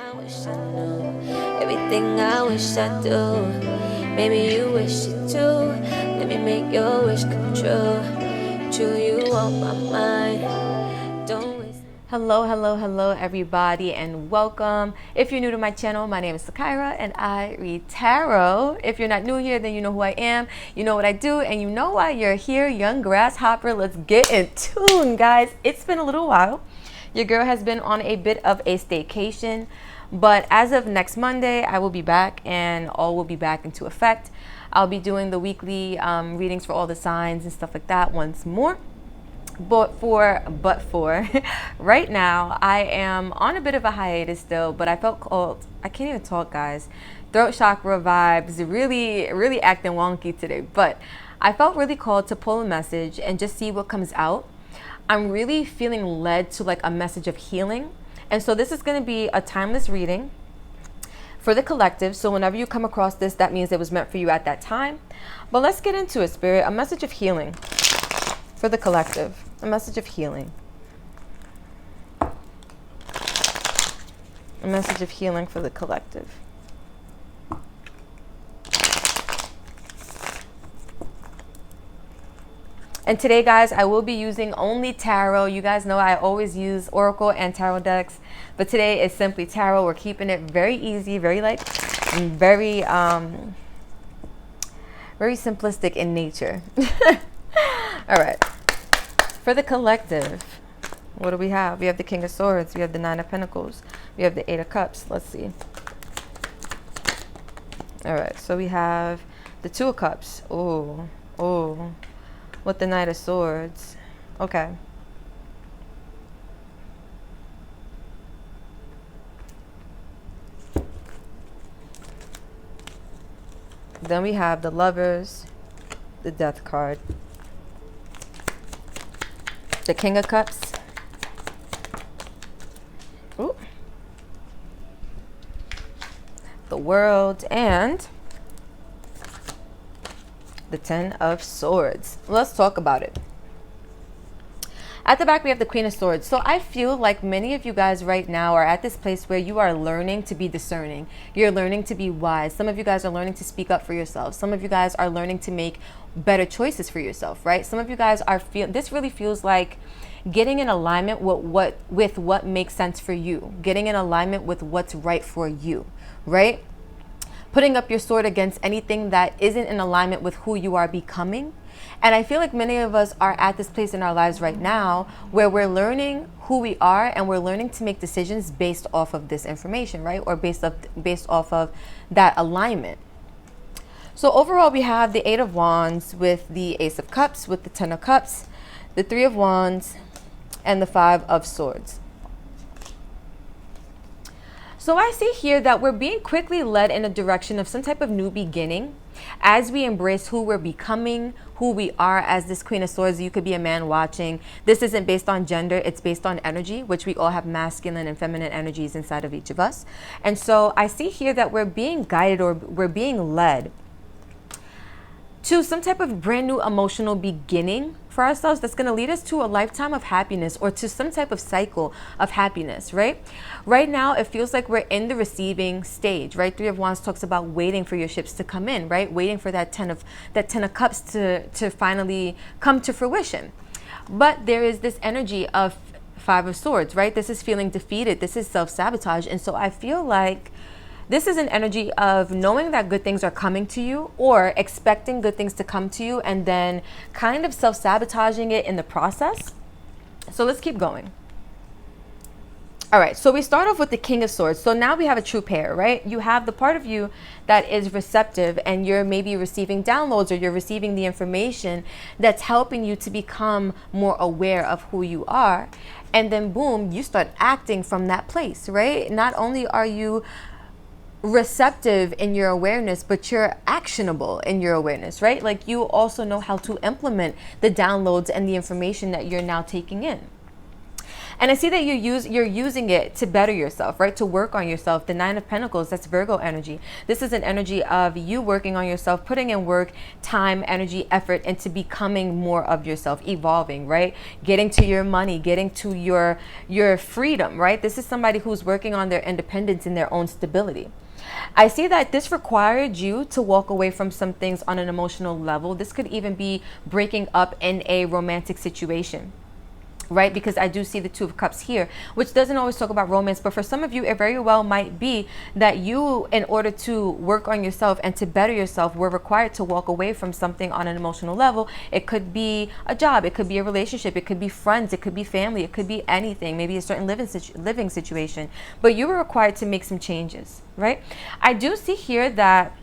I wish I knew, everything I wish I do. Maybe you wish it too. Let me make your wish come true. True, you on my mind. Don't waste. Hello, everybody, and welcome. If you're new to my channel, my name is Sakira, and I read tarot. If you're not new here, then you know who I am, you know what I do, and you know why you're here, young grasshopper. Let's get in tune, guys. It's been a little while. Your girl has been on a bit of a staycation, but as of next Monday, I will be back, and all will be back into effect. I'll be doing the weekly readings for all the signs and stuff like that once more. But for right now, I am on a bit of a hiatus still, but I felt called. I can't even talk, guys. Throat chakra vibes, really acting wonky today. But I felt really called to pull a message and just see what comes out. I'm really feeling led to like a message of healing. And so this is going to be a timeless reading for the collective. So whenever you come across this, that means it was meant for you at that time. But let's get into it, Spirit. A message of healing for the collective. A message of healing. A message of healing for the collective. And today, guys, I will be using only tarot. You guys know I always use oracle and tarot decks, but today is simply tarot. We're keeping it very easy, very light, and very simplistic in nature. All right. For the collective, what do we have? We have the King of Swords. We have the Nine of Pentacles. We have the Eight of Cups. Let's see. All right. So we have the Two of Cups. Oh. With the Knight of Swords. Okay. Then we have the Lovers, the Death card, the King of Cups. Ooh. The World, and the Ten of Swords. Let's talk about it. At the back, we have the Queen of Swords. So I feel like many of you guys right now are at this place where you are learning to be discerning. You're learning to be wise. Some of you guys are learning to speak up for yourselves. Some of you guys are learning to make better choices for yourself, right? Some of you guys are this really feels like getting in alignment with what makes sense for you. Getting in alignment with what's right for you, right? Putting up your sword against anything that isn't in alignment with who you are becoming. And I feel like many of us are at this place in our lives right now where we're learning who we are, and we're learning to make decisions based off of this information, right? Or based off of that alignment. So overall, we have the Eight of Wands with the Ace of Cups, with the Ten of Cups, the Three of Wands, and the Five of Swords. So I see here that we're being quickly led in a direction of some type of new beginning as we embrace who we're becoming, who we are as this Queen of Swords. You could be a man watching. This isn't based on gender. It's based on energy, which we all have masculine and feminine energies inside of each of us. And so I see here that we're being guided, or we're being led to some type of brand new emotional beginning for ourselves that's going to lead us to a lifetime of happiness, or to some type of cycle of happiness, right? Right now, it feels like we're in the receiving stage, right? Three of Wands talks about waiting for your ships to come in, right? Waiting for that Ten of Cups to finally come to fruition. But there is this energy of Five of Swords, right? This is feeling defeated. This is self-sabotage. And so I feel like this is an energy of knowing that good things are coming to you, or expecting good things to come to you, and then kind of self-sabotaging it in the process. So let's keep going. All right, so we start off with the King of Swords. So now we have a true pair, right? You have the part of you that is receptive, and you're maybe receiving downloads, or you're receiving the information that's helping you to become more aware of who you are. And then boom, you start acting from that place, right? Not only are you receptive in your awareness, but you're actionable in your awareness, right? Like you also know how to implement the downloads and the information that you're now taking in. And I see that you're using it to better yourself, right? To work on yourself. The Nine of Pentacles, that's Virgo energy. This is an energy of you working on yourself, putting in work, time, energy, effort into becoming more of yourself, evolving, right? Getting to your money, getting to your freedom, right? This is somebody who's working on their independence and their own stability. I see that this required you to walk away from some things on an emotional level. This could even be breaking up in a romantic situation, right? Because I do see the Two of Cups here, which doesn't always talk about romance, but for some of you, it very well might be that you, in order to work on yourself and to better yourself, were required to walk away from something on an emotional level. It could be a job, it could be a relationship, it could be friends, it could be family, it could be anything, maybe a certain living situation, but you were required to make some changes, right? I do see here that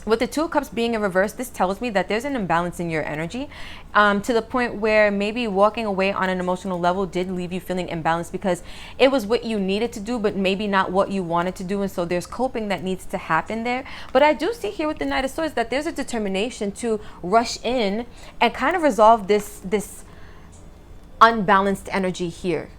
with the Two of Cups being in reverse, this tells me that there's an imbalance in your energy, to the point where maybe walking away on an emotional level did leave you feeling imbalanced because it was what you needed to do, but maybe not what you wanted to do. And so there's coping that needs to happen there. But I do see here with the Knight of Swords that there's a determination to rush in and kind of resolve this unbalanced energy here.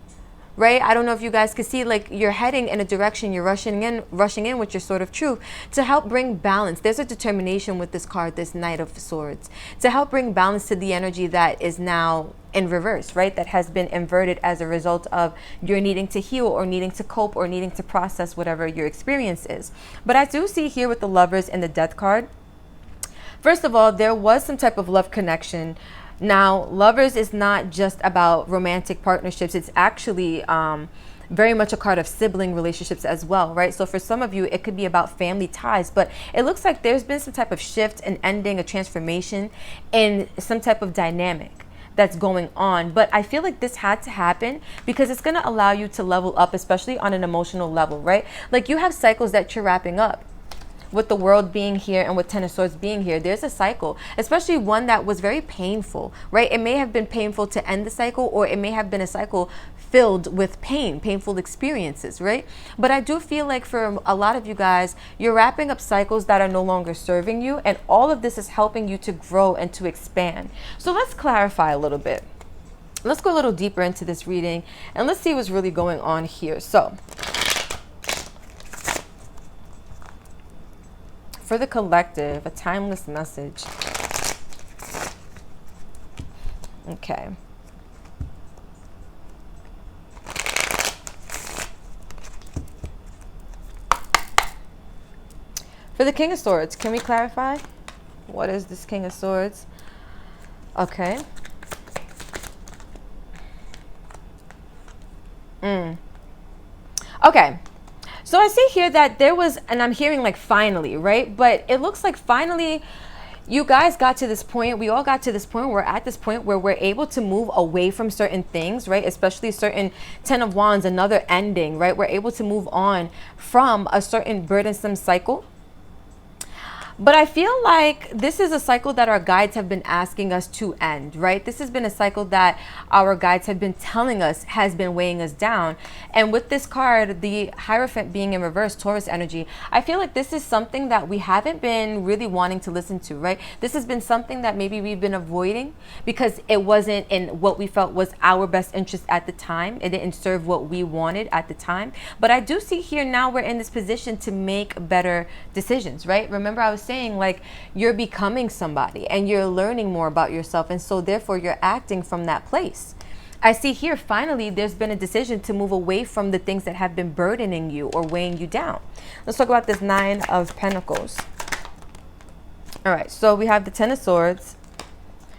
Right? I don't know if you guys can see, like, you're heading in a direction, you're rushing in with your Sword of Truth to help bring balance. There's a determination with this card, this Knight of Swords, to help bring balance to the energy that is now in reverse, right? That has been inverted as a result of your needing to heal or needing to cope or needing to process whatever your experience is. But I do see here with the Lovers and the Death card, first of all, there was some type of love connection. Now, Lovers is not just about romantic partnerships. It's actually very much a card of sibling relationships as well, right? So for some of you, it could be about family ties, but it looks like there's been some type of shift, an ending, a transformation in some type of dynamic that's going on. But I feel like this had to happen because it's going to allow you to level up, especially on an emotional level, right? Like, you have cycles that you're wrapping up. With the World being here and with Ten of Swords being here, there's a cycle, especially one that was very painful, right? It may have been painful to end the cycle, or it may have been a cycle filled with pain, painful experiences, right? But I do feel like for a lot of you guys, you're wrapping up cycles that are no longer serving you, and all of this is helping you to grow and to expand. So let's clarify a little bit. Let's go a little deeper into this reading, and let's see what's really going on here. So for the collective, a timeless message. Okay. For the King of Swords, can we clarify? What is this King of Swords? Okay. Okay. So I see here that there was, and I'm hearing like finally, right? But it looks like finally you guys got to this point. We all got to this point. We're at this point where we're able to move away from certain things, right? Especially certain Ten of Wands, another ending, right? We're able to move on from a certain burdensome cycle. But I feel like this is a cycle that our guides have been asking us to end, right? This has been a cycle that our guides have been telling us has been weighing us down. And with this card, the Hierophant being in reverse, Taurus energy, I feel like this is something that we haven't been really wanting to listen to, right? This has been something that maybe we've been avoiding because it wasn't in what we felt was our best interest at the time. It didn't serve what we wanted at the time. But I do see here now we're in this position to make better decisions, right? Remember, I was saying, like, you're becoming somebody and you're learning more about yourself, and so therefore you're acting from that place. I see here finally there's been a decision to move away from the things that have been burdening you or weighing you down. Let's talk about this Nine of Pentacles. All right, so we have the Ten of Swords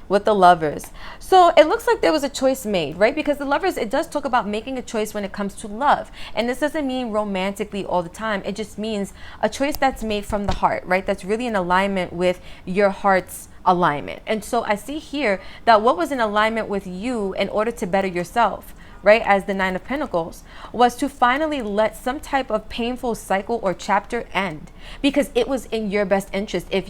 with the Lovers. So it looks like there was a choice made, right? Because the Lovers, it does talk about making a choice when it comes to love. And this doesn't mean romantically all the time. It just means a choice that's made from the heart, right? That's really in alignment with your heart's alignment. And so I see here that what was in alignment with you in order to better yourself, right, as the Nine of Pentacles, was to finally let some type of painful cycle or chapter end because it was in your best interest. I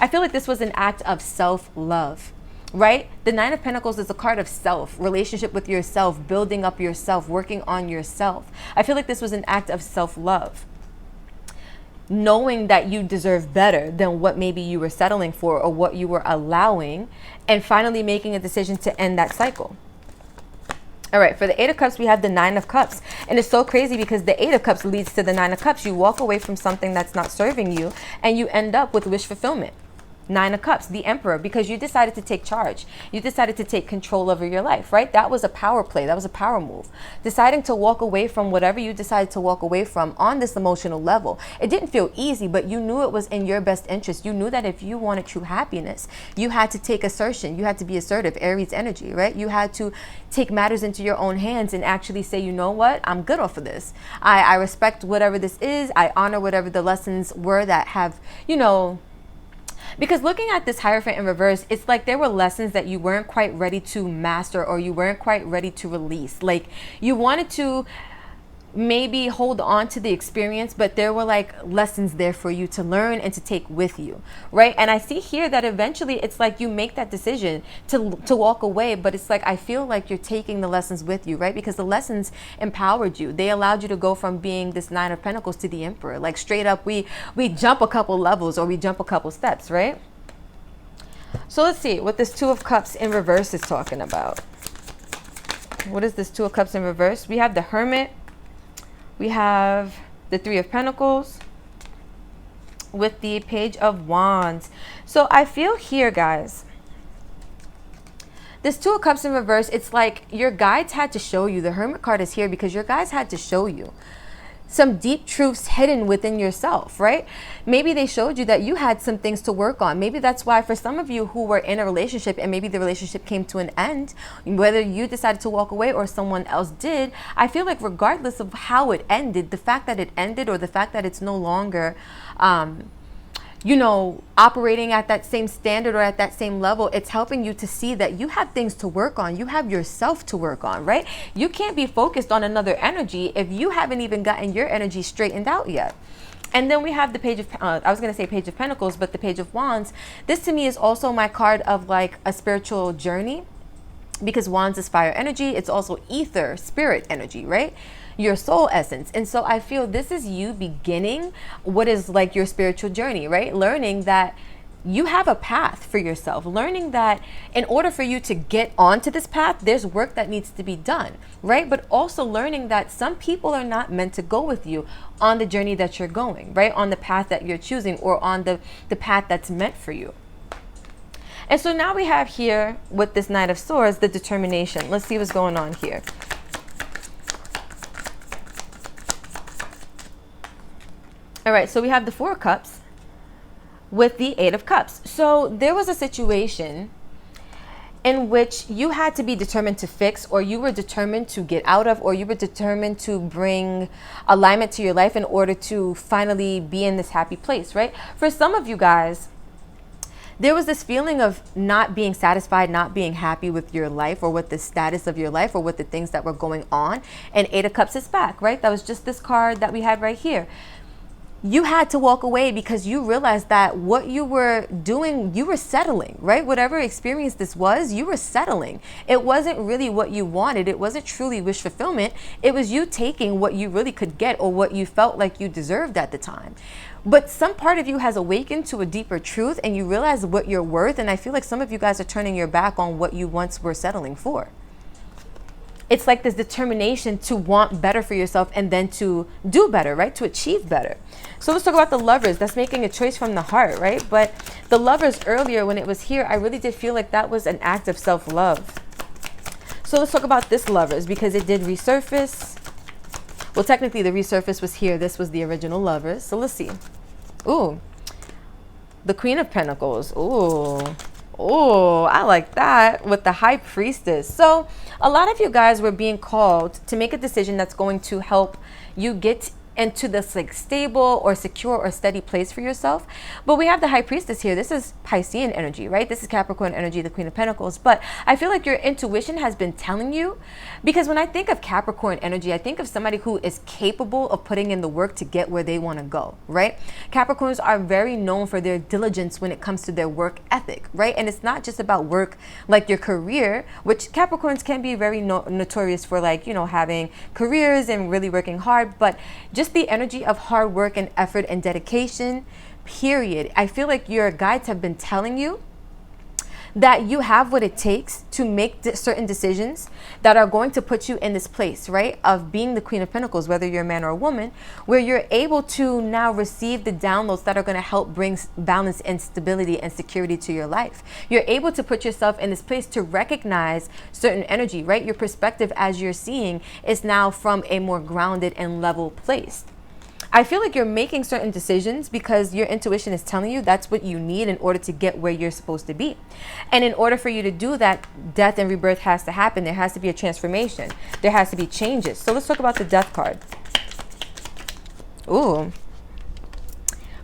feel like this was an act of self-love. Right? The Nine of Pentacles is a card of self, relationship with yourself, building up yourself, working on yourself. I feel like this was an act of self-love. Knowing that you deserve better than what maybe you were settling for or what you were allowing, and finally making a decision to end that cycle. All right, for the Eight of Cups, we have the Nine of Cups. And it's so crazy because the Eight of Cups leads to the Nine of Cups. You walk away from something that's not serving you and you end up with wish fulfillment. Nine of Cups, the Emperor, because you decided to take charge. You decided to take control over your life, right? That was a power play. That was a power move. Deciding to walk away from whatever you decided to walk away from on this emotional level. It didn't feel easy, but you knew it was in your best interest. You knew that if you wanted true happiness, you had to take assertion. You had to be assertive, Aries energy, right? You had to take matters into your own hands and actually say, you know what? I'm good off of this. I respect whatever this is. I honor whatever the lessons were that have, you know, because looking at this Hierophant in reverse, it's like there were lessons that you weren't quite ready to master or you weren't quite ready to release. Like you wanted to maybe hold on to the experience, but there were like lessons there for you to learn and to take with you, right? And I see here that eventually it's like you make that decision to walk away, but it's like I feel like you're taking the lessons with you, right? Because the lessons empowered you. They allowed you to go from being this Nine of Pentacles to the Emperor. Like straight up, we jump a couple levels or we jump a couple steps, right? So let's see what this Two of Cups in reverse is talking about. What is this Two of Cups in reverse? We have the Hermit. We have the Three of Pentacles with the Page of Wands. So I feel here, guys, this Two of Cups in reverse, it's like your guides had to show you. The Hermit card is here because your guides had to show you some deep truths hidden within yourself, right? Maybe they showed you that you had some things to work on. Maybe that's why for some of you who were in a relationship and maybe the relationship came to an end, whether you decided to walk away or someone else did, I feel like regardless of how it ended, the fact that it ended or the fact that it's no longer you know, operating at that same standard or at that same level, it's helping you to see that you have things to work on. You have yourself to work on, right? You can't be focused on another energy if you haven't even gotten your energy straightened out yet. And then we have the Page of, I was going to say Page of Pentacles, but the Page of Wands. This to me is also my card of like a spiritual journey because Wands is fire energy. It's also ether, spirit energy, right? Your soul essence. And so I feel this is you beginning what is like your spiritual journey, right? Learning that you have a path for yourself, learning that in order for you to get onto this path, there's work that needs to be done, right? But also learning that some people are not meant to go with you on the journey that you're going, right? On the path that you're choosing or on the path that's meant for you. And so now we have here with this Knight of Swords, the determination. Let's see what's going on here. All right, so we have the Four of Cups with the Eight of Cups. So there was a situation in which you had to be determined to fix, or you were determined to get out of, or you were determined to bring alignment to your life in order to finally be in this happy place, right? For some of you guys, there was this feeling of not being satisfied, not being happy with your life or with the status of your life or with the things that were going on. And Eight of Cups is back, right? That was just this card that we had right here. You had to walk away because you realized that what you were doing, you were settling, right? Whatever experience this was, you were settling. It wasn't really what you wanted. It wasn't truly wish fulfillment. It was you taking what you really could get or what you felt like you deserved at the time. But some part of you has awakened to a deeper truth and you realize what you're worth. And I feel like some of you guys are turning your back on what you once were settling for. It's like this determination to want better for yourself and then to do better, right? To achieve better. So let's talk about the Lovers. That's making a choice from the heart, right? But the Lovers earlier when it was here, I really did feel like that was an act of self-love. So let's talk about this Lovers because it did resurface. Well, technically the resurface was here. This was the original Lovers. So let's see. Ooh, the Queen of Pentacles. Ooh. Oh, I like that with the High Priestess. So a lot of you guys were being called to make a decision that's going to help you get into this like stable or secure or steady place for yourself. But we have the High Priestess here. This is Piscean energy, right? This is Capricorn energy, the Queen of Pentacles. But I feel like your intuition has been telling you, because when I think of Capricorn energy, I think of somebody who is capable of putting in the work to get where they want to go, right? Capricorns are very known for their diligence when it comes to their work ethic, right? And it's not just about work like your career, which Capricorns can be very notorious for, like, you know, having careers and really working hard, but just the energy of hard work and effort and dedication, period. I feel like your guides have been telling you that you have what it takes to make certain decisions that are going to put you in this place, right, of being the Queen of Pentacles, whether you're a man or a woman, where you're able to now receive the downloads that are going to help bring balance and stability and security to your life. You're able to put yourself in this place to recognize certain energy, right? Your perspective as you're seeing is now from a more grounded and level place. I feel like you're making certain decisions because your intuition is telling you that's what you need in order to get where you're supposed to be. And in order for you to do that, death and rebirth has to happen. There has to be a transformation. There has to be changes. So let's talk about the Death card. Ooh.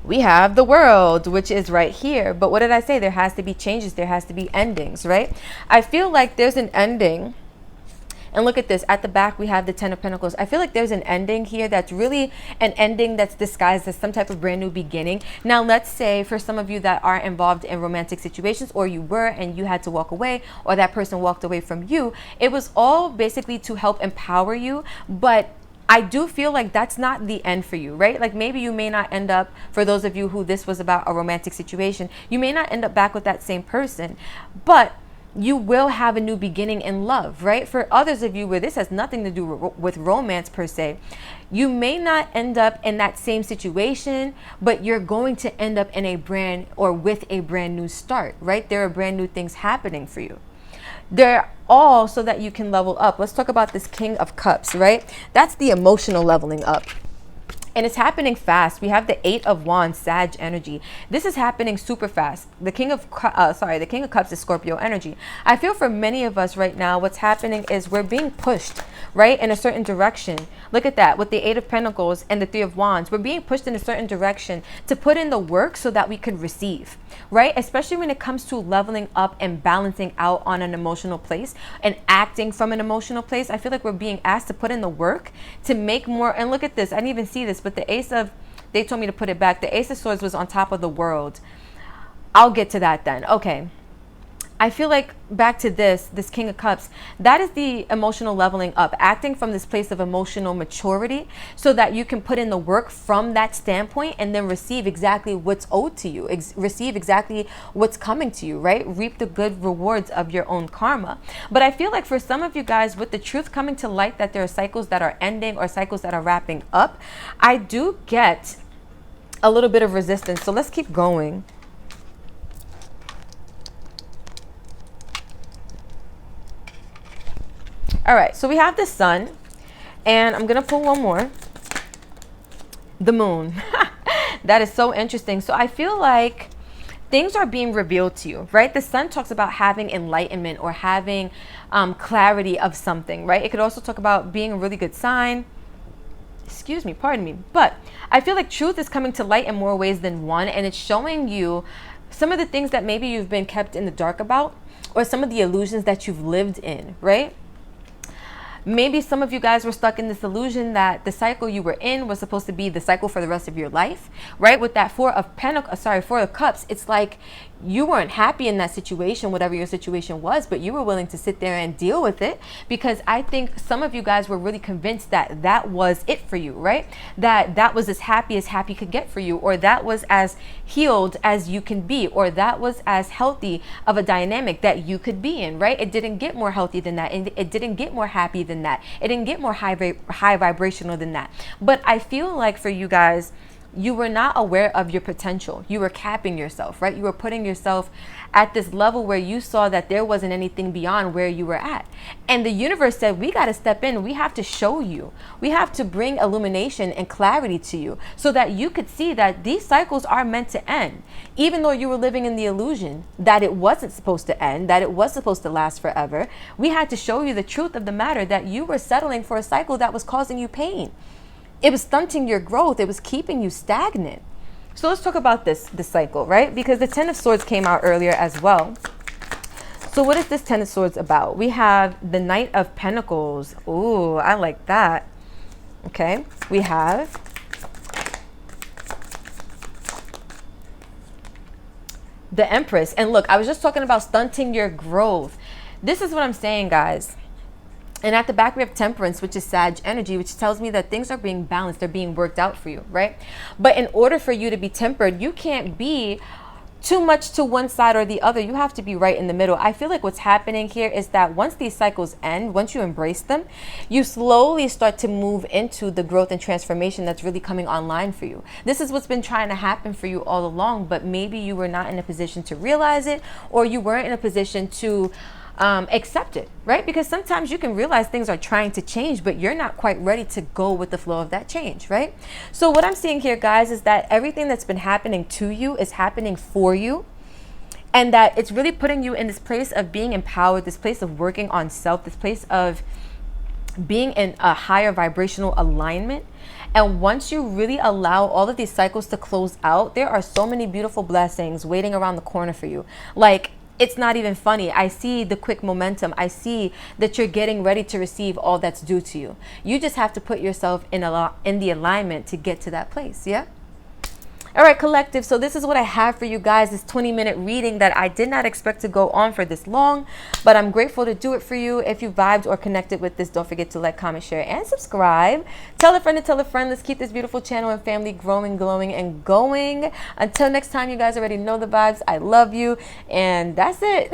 We have the World, which is right here. But what did I say? There has to be changes. There has to be endings, right? I feel like there's an ending. And look at this. At the back, we have the Ten of Pentacles. I feel like there's an ending here that's really an ending that's disguised as some type of brand new beginning. Now, let's say for some of you that are involved in romantic situations, or you were and you had to walk away, or that person walked away from you, it was all basically to help empower you. But I do feel like that's not the end for you, right? Like maybe you may not end up, for those of you who this was about a romantic situation, you may not end up back with that same person, but you will have a new beginning in love, right? For others of you where this has nothing to do with romance per se, you may not end up in that same situation, but you're going to end up in a brand or with a brand new start, right? There are brand new things happening for you. They're all so that you can level up. Let's talk about this King of Cups, right? That's the emotional leveling up. And it's happening fast. We have the Eight of Wands, Sag energy. This is happening super fast. The King of Cups is Scorpio energy. I feel for many of us right now, what's happening is we're being pushed, right, in a certain direction. Look at that with the Eight of Pentacles and the Three of Wands. We're being pushed in a certain direction to put in the work so that we could receive, right? Especially when it comes to leveling up and balancing out on an emotional place and acting from an emotional place. I feel like we're being asked to put in the work to make more. And look at this. I didn't even see this, but the Ace of, they told me to put it back. The Ace of Swords was on top of the World. I'll get to that then. Okay. I feel like back to this King of Cups, that is the emotional leveling up, acting from this place of emotional maturity so that you can put in the work from that standpoint and then receive exactly what's owed to you, receive exactly what's coming to you, right? Reap the good rewards of your own karma. But I feel like for some of you guys, with the truth coming to light that there are cycles that are ending or cycles that are wrapping up, I do get a little bit of resistance. So let's keep going. All right, so we have the Sun, and I'm gonna pull one more. The Moon. That is so interesting. So I feel like things are being revealed to you, right? The Sun talks about having enlightenment or having clarity of something, right? It could also talk about being a really good sign. Excuse me, pardon me. But I feel like truth is coming to light in more ways than one, and it's showing you some of the things that maybe you've been kept in the dark about, or some of the illusions that you've lived in, right? Maybe some of you guys were stuck in this illusion that the cycle you were in was supposed to be the cycle for the rest of your life, right? With that Four of Cups, it's like you weren't happy in that situation, whatever your situation was, but you were willing to sit there and deal with it, because I think some of you guys were really convinced that that was it for you, right? That was as happy could get for you, or that was as healed as you can be, or that was as healthy of a dynamic that you could be in, right? It didn't get more healthy than that, and it didn't get more happy than that. It didn't get more high vibrational than that. But I feel like for you guys, you were not aware of your potential. You were capping yourself, right? You were putting yourself at this level where you saw that there wasn't anything beyond where you were at. And the universe said, we got to step in. We have to show you. We have to bring illumination and clarity to you so that you could see that these cycles are meant to end. Even though you were living in the illusion that it wasn't supposed to end, that it was supposed to last forever, we had to show you the truth of the matter, that you were settling for a cycle that was causing you pain. It was stunting your growth. It was keeping you stagnant. So let's talk about this cycle, right? Because the Ten of Swords came out earlier as well. So what is this Ten of Swords about? We have the Knight of Pentacles. Ooh, I like that. Okay. We have the Empress. And look, I was just talking about stunting your growth. This is what I'm saying, guys. And at the back, we have Temperance, which is Sag energy, which tells me that things are being balanced. They're being worked out for you, right? But in order for you to be tempered, you can't be too much to one side or the other. You have to be right in the middle. I feel like what's happening here is that once these cycles end, once you embrace them, you slowly start to move into the growth and transformation that's really coming online for you. This is what's been trying to happen for you all along, but maybe you were not in a position to realize it, or you weren't in a position to accept it, right? Because sometimes you can realize things are trying to change, but you're not quite ready to go with the flow of that change, right? So what I'm seeing here, guys, is that everything that's been happening to you is happening for you, and that it's really putting you in this place of being empowered, this place of working on self, this place of being in a higher vibrational alignment. And once you really allow all of these cycles to close out, there are so many beautiful blessings waiting around the corner for you. Like, it's not even funny. I see the quick momentum. I see that you're getting ready to receive all that's due to you. You just have to put yourself in the alignment to get to that place. Yeah. All right, collective. So this is what I have for you guys, this 20-minute reading that I did not expect to go on for this long, but I'm grateful to do it for you. If you vibed or connected with this, don't forget to like, comment, share, and subscribe. Tell a friend to tell a friend. Let's keep this beautiful channel and family growing, glowing, and going. Until next time, you guys already know the vibes. I love you, and that's it.